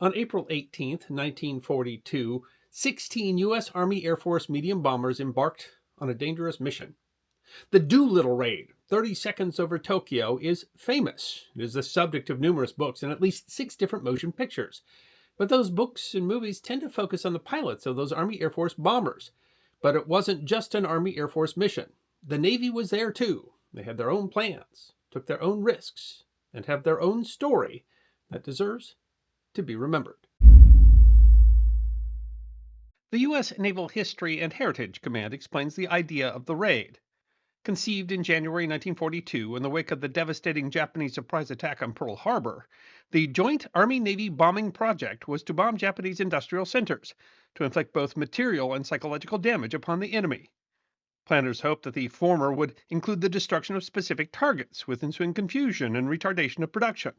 On April 18, 1942, 16 U.S. Army Air Force medium bombers embarked on a dangerous mission. The Doolittle Raid, 30 seconds over Tokyo, is famous. It is the subject of numerous books and at least 6 different motion pictures. But those books and movies tend to focus on the pilots of those Army Air Force bombers. But it wasn't just an Army Air Force mission. The Navy was there too. They had their own plans, took their own risks, and have their own story that deserves to be remembered. The U.S. Naval History and Heritage Command explains the idea of the raid. Conceived in January 1942 in the wake of the devastating Japanese surprise attack on Pearl Harbor, the Joint Army Navy Bombing Project was to bomb Japanese industrial centers, to inflict both material and psychological damage upon the enemy. Planners hoped that the former would include the destruction of specific targets, with ensuing confusion and retardation of production.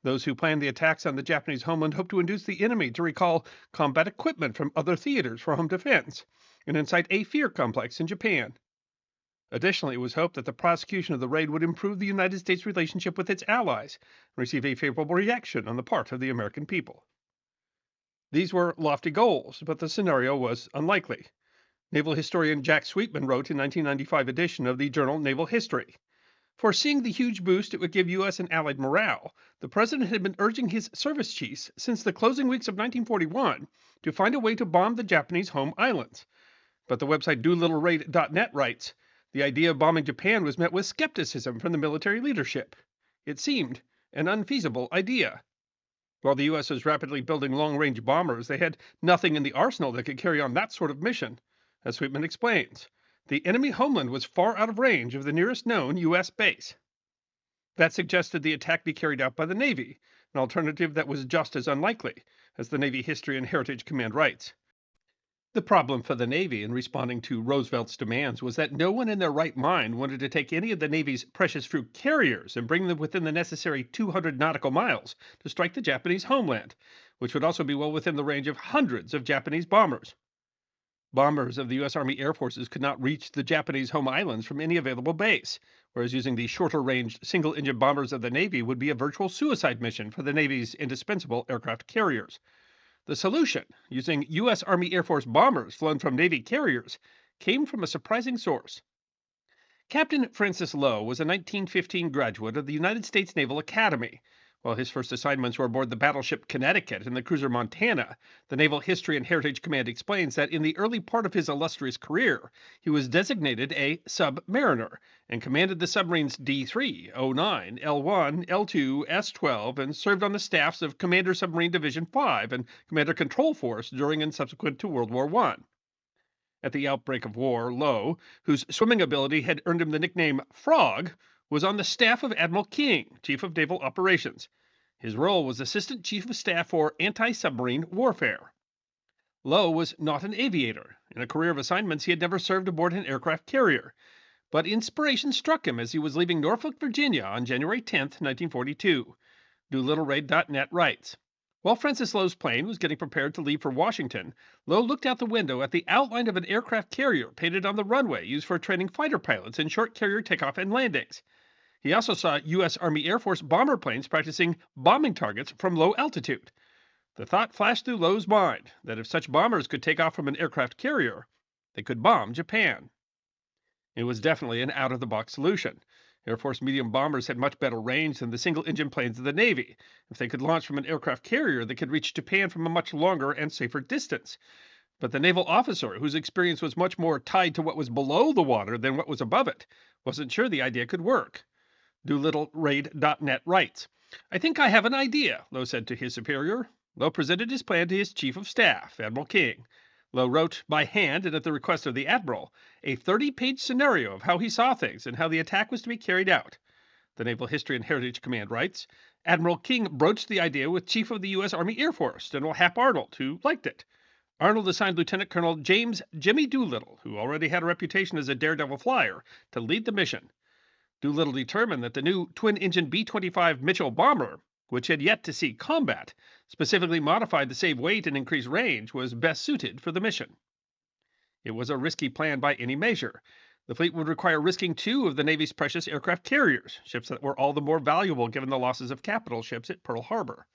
Those who planned the attacks on the Japanese homeland hoped to induce the enemy to recall combat equipment from other theaters for home defense and incite a fear complex in Japan. Additionally, it was hoped that the prosecution of the raid would improve the United States' relationship with its allies and receive a favorable reaction on the part of the American people. These were lofty goals, but the scenario was unlikely. Naval historian Jack Sweetman wrote in 1995 edition of the journal Naval History. Foreseeing the huge boost it would give U.S. and Allied morale, the President had been urging his service chiefs since the closing weeks of 1941 to find a way to bomb the Japanese home islands. But the website DoolittleRaid.net writes, the idea of bombing Japan was met with skepticism from the military leadership. It seemed an unfeasible idea. While the U.S. was rapidly building long-range bombers, they had nothing in the arsenal that could carry on that sort of mission. As Sweetman explains, the enemy homeland was far out of range of the nearest known U.S. base. That suggested the attack be carried out by the Navy, an alternative that was just as unlikely, as the Navy History and Heritage Command writes. The problem for the Navy in responding to Roosevelt's demands was that no one in their right mind wanted to take any of the Navy's precious fruit carriers and bring them within the necessary 200 nautical miles to strike the Japanese homeland, which would also be well within the range of hundreds of Japanese bombers. Bombers of the U.S. Army Air Forces could not reach the Japanese home islands from any available base, whereas using the shorter-range single-engine bombers of the Navy would be a virtual suicide mission for the Navy's indispensable aircraft carriers. The solution, using U.S. Army Air Force bombers flown from Navy carriers, came from a surprising source. Captain Francis Lowe was a 1915 graduate of the United States Naval Academy. While his first assignments were aboard the battleship Connecticut and the cruiser Montana, the Naval History and Heritage Command explains that in the early part of his illustrious career, he was designated a submariner and commanded the submarines D3, O9, L1, L2, S12, and served on the staffs of Commander Submarine Division 5 and Commander Control Force during and subsequent to World War I. At the outbreak of war, Lowe, whose swimming ability had earned him the nickname Frog, was on the staff of Admiral King, Chief of Naval Operations. His role was Assistant Chief of Staff for Anti-Submarine Warfare. Lowe was not an aviator. In a career of assignments, he had never served aboard an aircraft carrier. But inspiration struck him as he was leaving Norfolk, Virginia on January 10, 1942. DoolittleRaid.net writes, while Francis Lowe's plane was getting prepared to leave for Washington, Lowe looked out the window at the outline of an aircraft carrier painted on the runway used for training fighter pilots in short carrier takeoff and landings. He also saw U.S. Army Air Force bomber planes practicing bombing targets from low altitude. The thought flashed through Lowe's mind that if such bombers could take off from an aircraft carrier, they could bomb Japan. It was definitely an out-of-the-box solution. Air Force medium bombers had much better range than the single-engine planes of the Navy. If they could launch from an aircraft carrier, they could reach Japan from a much longer and safer distance. But the naval officer, whose experience was much more tied to what was below the water than what was above it, wasn't sure the idea could work. DoolittleRaid.net writes, I think I have an idea, Lowe said to his superior. Lowe presented his plan to his Chief of Staff, Admiral King. Lowe wrote by hand and at the request of the Admiral a 30-page scenario of how he saw things and how the attack was to be carried out. The Naval History and Heritage Command writes, Admiral King broached the idea with Chief of the U.S. Army Air Force, General Hap Arnold, who liked it. Arnold assigned Lieutenant Colonel James Jimmy Doolittle, who already had a reputation as a daredevil flyer, to lead the mission. Doolittle determined that the new twin-engine B-25 Mitchell bomber, which had yet to see combat, specifically modified to save weight and increase range, was best suited for the mission. It was a risky plan by any measure. The fleet would require risking 2 of the Navy's precious aircraft carriers, ships that were all the more valuable given the losses of capital ships at Pearl Harbor.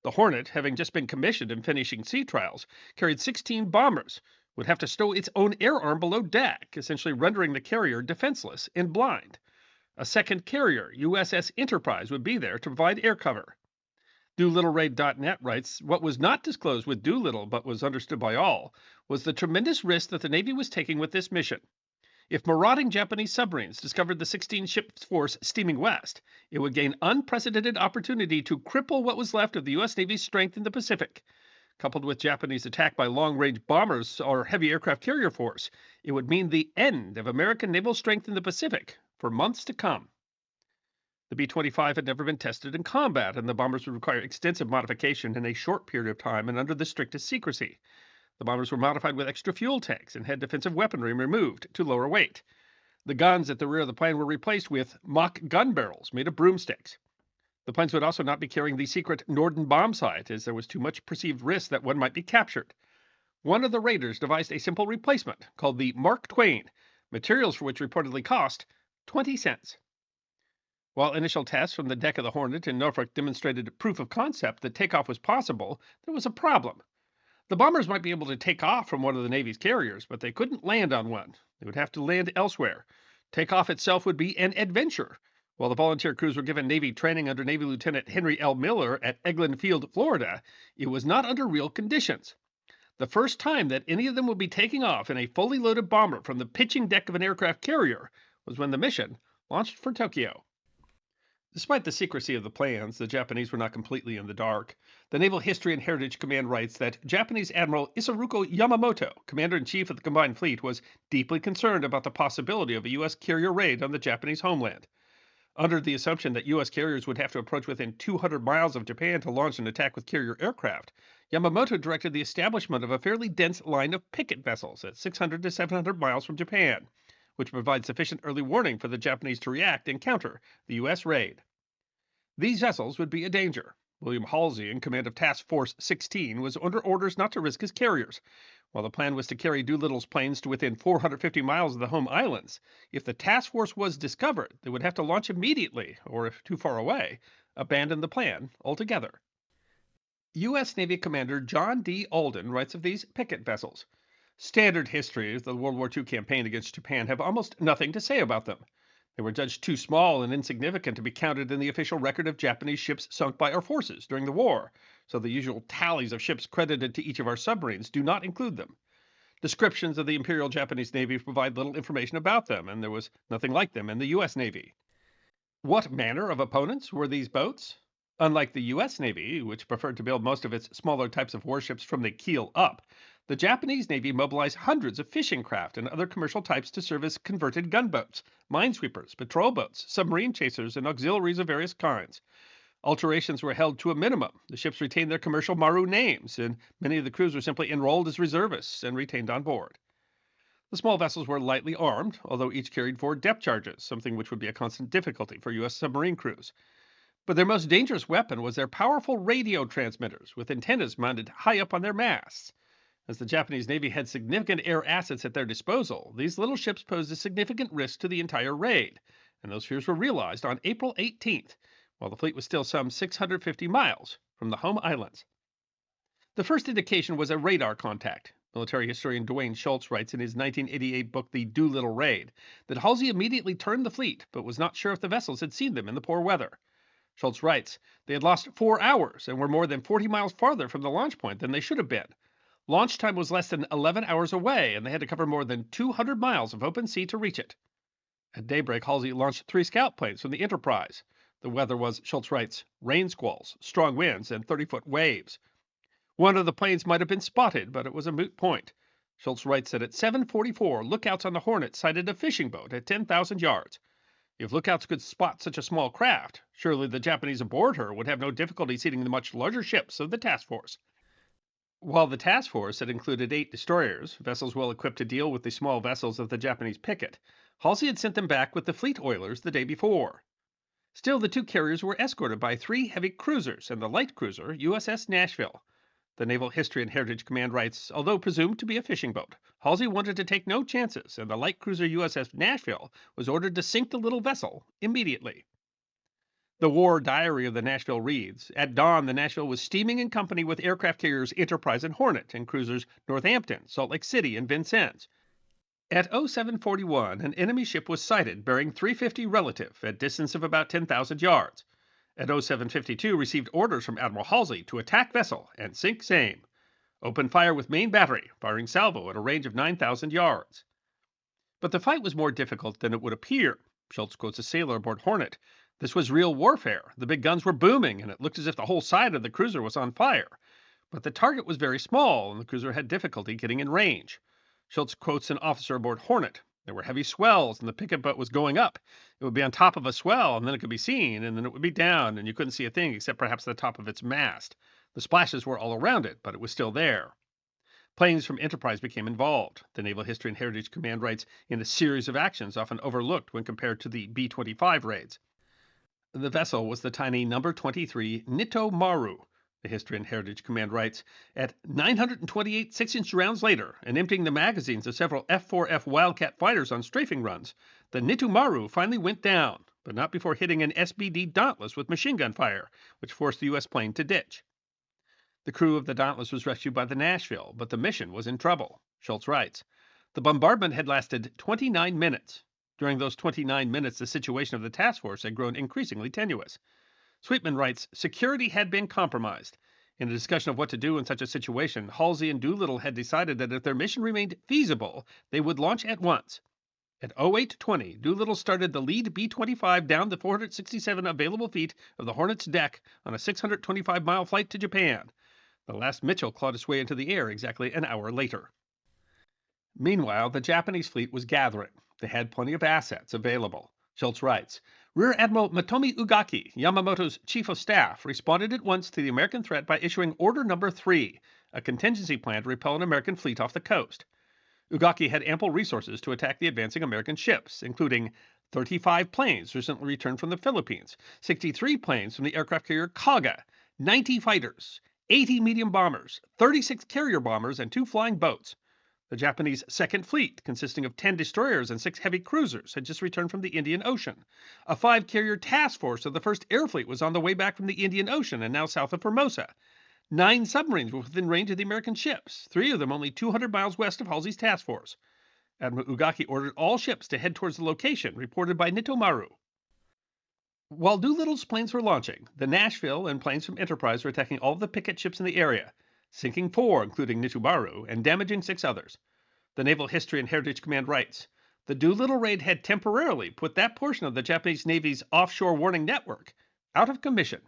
The Hornet, having just been commissioned and finishing sea trials, carried 16 bombers, would have to stow its own air arm below deck, essentially rendering the carrier defenseless and blind. A second carrier, USS Enterprise, would be there to provide air cover. DoolittleRaid.net writes, what was not disclosed with Doolittle but was understood by all was the tremendous risk that the Navy was taking with this mission. If marauding Japanese submarines discovered the 16-ship force steaming west, it would gain unprecedented opportunity to cripple what was left of the U.S. Navy's strength in the Pacific. Coupled with Japanese attack by long-range bombers or heavy aircraft carrier force, it would mean the end of American naval strength in the Pacific for months to come. The B-25 had never been tested in combat, and the bombers would require extensive modification in a short period of time and under the strictest secrecy. The bombers were modified with extra fuel tanks and had defensive weaponry removed to lower weight. The guns at the rear of the plane were replaced with mock gun barrels made of broomsticks. The planes would also not be carrying the secret Norden bomb sight, as there was too much perceived risk that one might be captured. One of the raiders devised a simple replacement called the Mark Twain, materials for which reportedly cost 20 cents. While initial tests from the deck of the Hornet in Norfolk demonstrated proof of concept that takeoff was possible, there was a problem. The bombers might be able to take off from one of the Navy's carriers, but they couldn't land on one. They would have to land elsewhere. Takeoff itself would be an adventure. While the volunteer crews were given Navy training under Navy Lieutenant Henry L. Miller at Eglin Field, Florida, it was not under real conditions. The first time that any of them would be taking off in a fully loaded bomber from the pitching deck of an aircraft carrier was when the mission launched for Tokyo. Despite the secrecy of the plans, the Japanese were not completely in the dark. The Naval History and Heritage Command writes that Japanese Admiral Isaruko Yamamoto, Commander-in-Chief of the Combined Fleet, was deeply concerned about the possibility of a U.S. carrier raid on the Japanese homeland. Under the assumption that U.S. carriers would have to approach within 200 miles of Japan to launch an attack with carrier aircraft, Yamamoto directed the establishment of a fairly dense line of picket vessels at 600 to 700 miles from Japan, which provides sufficient early warning for the Japanese to react and counter the U.S. raid. These vessels would be a danger. William Halsey, in command of Task Force 16, was under orders not to risk his carriers. While the plan was to carry Doolittle's planes to within 450 miles of the home islands, if the task force was discovered, they would have to launch immediately, or if too far away, abandon the plan altogether. U.S. Navy Commander John D. Alden writes of these picket vessels. Standard histories of the World War II campaign against Japan have almost nothing to say about them. They were judged too small and insignificant to be counted in the official record of Japanese ships sunk by our forces during the war, so the usual tallies of ships credited to each of our submarines do not include them. Descriptions of the Imperial Japanese Navy provide little information about them, and there was nothing like them in the U.S. Navy. What manner of opponents were these boats? Unlike the U.S. Navy, which preferred to build most of its smaller types of warships from the keel up, the Japanese Navy mobilized hundreds of fishing craft and other commercial types to serve as converted gunboats, minesweepers, patrol boats, submarine chasers, and auxiliaries of various kinds. Alterations were held to a minimum. The ships retained their commercial Maru names, and many of the crews were simply enrolled as reservists and retained on board. The small vessels were lightly armed, although each carried 4 depth charges, something which would be a constant difficulty for U.S. submarine crews. But their most dangerous weapon was their powerful radio transmitters, with antennas mounted high up on their masts. As the Japanese Navy had significant air assets at their disposal, these little ships posed a significant risk to the entire raid, and those fears were realized on April 18th, while the fleet was still some 650 miles from the home islands. The first indication was a radar contact. Military historian Dwayne Schultz writes in his 1988 book The Doolittle Raid that Halsey immediately turned the fleet, but was not sure if the vessels had seen them in the poor weather. Schultz writes, they had lost 4 hours and were more than 40 miles farther from the launch point than they should have been. Launch time was less than 11 hours away, and they had to cover more than 200 miles of open sea to reach it. At daybreak, Halsey launched 3 scout planes from the Enterprise. The weather was, Schultz writes, rain squalls, strong winds, and 30-foot waves. One of the planes might have been spotted, but it was a moot point. Schultz writes that at 7:44, lookouts on the Hornet sighted a fishing boat at 10,000 yards. If lookouts could spot such a small craft, surely the Japanese aboard her would have no difficulty seeing the much larger ships of the task force. While the task force had included 8 destroyers, vessels well equipped to deal with the small vessels of the Japanese picket, Halsey had sent them back with the fleet oilers the day before. Still, the 2 carriers were escorted by 3 heavy cruisers and the light cruiser USS Nashville. The Naval History and Heritage Command writes, although presumed to be a fishing boat, Halsey wanted to take no chances, and the light cruiser USS Nashville was ordered to sink the little vessel immediately. The War Diary of the Nashville reads, "At dawn, the Nashville was steaming in company with aircraft carriers Enterprise and Hornet and cruisers Northampton, Salt Lake City, and Vincennes. At 0741, an enemy ship was sighted bearing 350 relative at distance of about 10,000 yards. At 0752, received orders from Admiral Halsey to attack vessel and sink same. Open fire with main battery, firing salvo at a range of 9,000 yards." But the fight was more difficult than it would appear. Schultz quotes a sailor aboard Hornet. "This was real warfare. The big guns were booming, and it looked as if the whole side of the cruiser was on fire. But the target was very small, and the cruiser had difficulty getting in range." Schultz quotes an officer aboard Hornet. "There were heavy swells, and the picket boat was going up. It would be on top of a swell, and then it could be seen, and then it would be down, and you couldn't see a thing except perhaps the top of its mast. The splashes were all around it, but it was still there." Planes from Enterprise became involved. The Naval History and Heritage Command writes, "in a series of actions often overlooked when compared to the B-25 raids." The vessel was the tiny No. 23 Nito Maru. The History and Heritage Command writes, "At 928 6-inch rounds later, and emptying the magazines of several F-4F Wildcat fighters on strafing runs, the Nito Maru finally went down, but not before hitting an SBD Dauntless with machine gun fire, which forced the U.S. plane to ditch." The crew of the Dauntless was rescued by the Nashville, but the mission was in trouble. Schultz writes, "The bombardment had lasted 29 minutes. During those 29 minutes, the situation of the task force had grown increasingly tenuous." Sweetman writes, "Security had been compromised. In a discussion of what to do in such a situation, Halsey and Doolittle had decided that if their mission remained feasible, they would launch at once. At 0820, Doolittle started the lead B-25 down the 467 available feet of the Hornet's deck on a 625-mile flight to Japan. The last Mitchell clawed its way into the air exactly an hour later." Meanwhile, the Japanese fleet was gathering. They had plenty of assets available. Schultz writes, "Rear Admiral Matomi Ugaki, Yamamoto's chief of staff, responded at once to the American threat by issuing Order No. 3, a contingency plan to repel an American fleet off the coast. Ugaki had ample resources to attack the advancing American ships, including 35 planes recently returned from the Philippines, 63 planes from the aircraft carrier Kaga, 90 fighters, 80 medium bombers, 36 carrier bombers, and 2 flying boats. The Japanese Second Fleet, consisting of 10 destroyers and 6 heavy cruisers, had just returned from the Indian Ocean. A 5-carrier task force of the First Air Fleet was on the way back from the Indian Ocean and now south of Formosa. 9 submarines were within range of the American ships, 3 of them only 200 miles west of Halsey's task force. Admiral Ugaki ordered all ships to head towards the location reported by Nitomaru. While Doolittle's planes were launching, the Nashville and planes from Enterprise were attacking all of the picket ships in the area, sinking 4, including Nitomaru, and damaging 6 others. The Naval History and Heritage Command writes, "The Doolittle Raid had temporarily put that portion of the Japanese Navy's offshore warning network out of commission."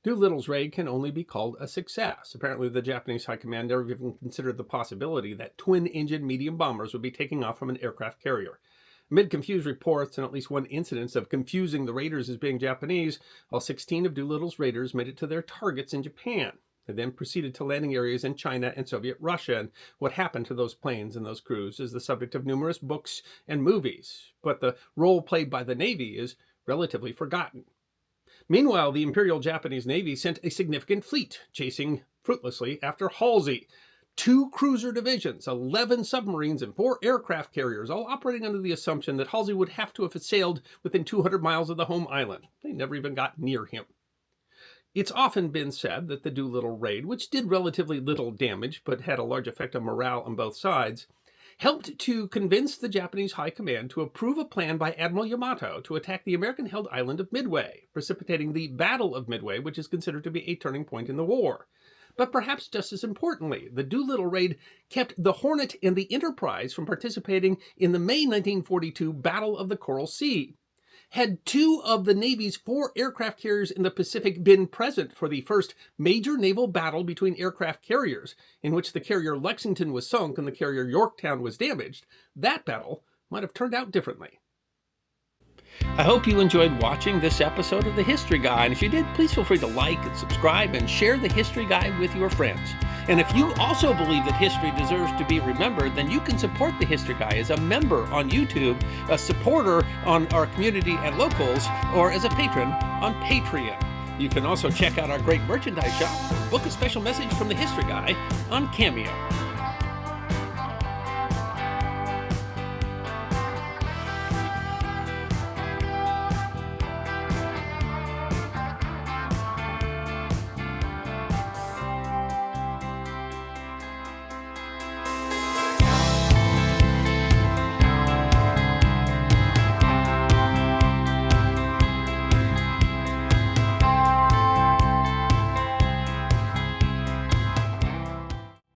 Doolittle's raid can only be called a success. Apparently, the Japanese High Command never even considered the possibility that twin-engine medium bombers would be taking off from an aircraft carrier. Amid confused reports and at least one incident of confusing the raiders as being Japanese, all 16 of Doolittle's raiders made it to their targets in Japan. They then proceeded to landing areas in China and Soviet Russia, and what happened to those planes and those crews is the subject of numerous books and movies, but the role played by the Navy is relatively forgotten. Meanwhile, the Imperial Japanese Navy sent a significant fleet, chasing fruitlessly after Halsey. 2 cruiser divisions, 11 submarines, and 4 aircraft carriers, all operating under the assumption that Halsey would have to have sailed within 200 miles of the home island. They never even got near him. It's often been said that the Doolittle Raid, which did relatively little damage but had a large effect on morale on both sides, helped to convince the Japanese High Command to approve a plan by Admiral Yamato to attack the American-held island of Midway, precipitating the Battle of Midway, which is considered to be a turning point in the war. But perhaps just as importantly, the Doolittle Raid kept the Hornet and the Enterprise from participating in the May 1942 Battle of the Coral Sea. Had 2 of the Navy's 4 aircraft carriers in the Pacific been present for the first major naval battle between aircraft carriers, in which the carrier Lexington was sunk and the carrier Yorktown was damaged, that battle might have turned out differently. I hope you enjoyed watching this episode of The History Guy, and if you did, please feel free to like and subscribe and share The History Guy with your friends. And if you also believe that history deserves to be remembered, then you can support The History Guy as a member on YouTube, a supporter on our community at Locals, or as a patron on Patreon. You can also check out our great merchandise shop or book a special message from The History Guy on Cameo.